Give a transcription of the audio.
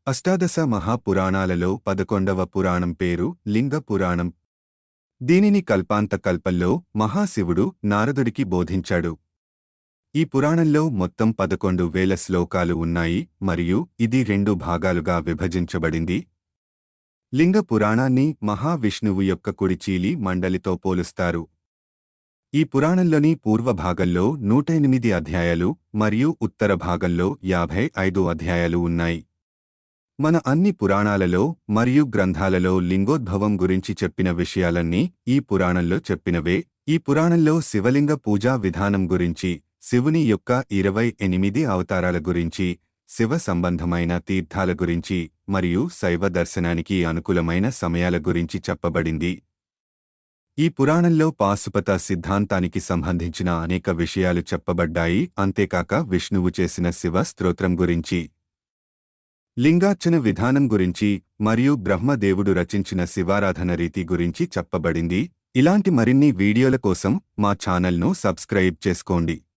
అష్టాదశ మహాపురాణాలలో 11వ పురాణం పేరు లింగ పురాణం. దీనిని కల్పాంత కల్పంలో మహాశివుడు నారదుడికి బోధించాడు. ఈ పురాణంలో మొత్తం 11,000 శ్లోకాలు ఉన్నాయి మరియు ఇది 2 భాగాలుగా విభజించబడింది. లింగ పురాణాన్ని మహావిష్ణువు యొక్క కుడిచీలి మండలితో పోలుస్తారు. ఈ పురాణంలోని పూర్వ భాగంలో 108 అధ్యాయాలు మరియు ఉత్తర భాగంలో 55 అధ్యాయాలు ఉన్నాయి. మన అన్ని పురాణాలలో మరియు గ్రంథాలలో లింగోద్భవం గురించి చెప్పిన విషయాలన్నీ ఈ పురాణంలో చెప్పినవే. ఈ పురాణంలో శివలింగ పూజా విధానం గురించి, శివుని యొక్క 28 అవతారాల గురించి, శివ సంబంధమైన తీర్థాల గురించి మరియు శైవ దర్శనానికి అనుకూలమైన సమయాల గురించి చెప్పబడింది. ఈ పురాణంలో పాశుపత సిద్ధాంతానికి సంబంధించిన అనేక విషయాలు చెప్పబడ్డాయి. అంతేకాక విష్ణువు చేసిన శివ స్తోత్రం గురించి, లింగార్చన విధానం గురించి మరియు బ్రహ్మదేవుడు రచించిన శివారాధన రీతి గురించి చెప్పబడింది. ఇలాంటి మరిన్ని వీడియోల కోసం మా ఛానల్ను సబ్స్క్రైబ్ చేసుకోండి.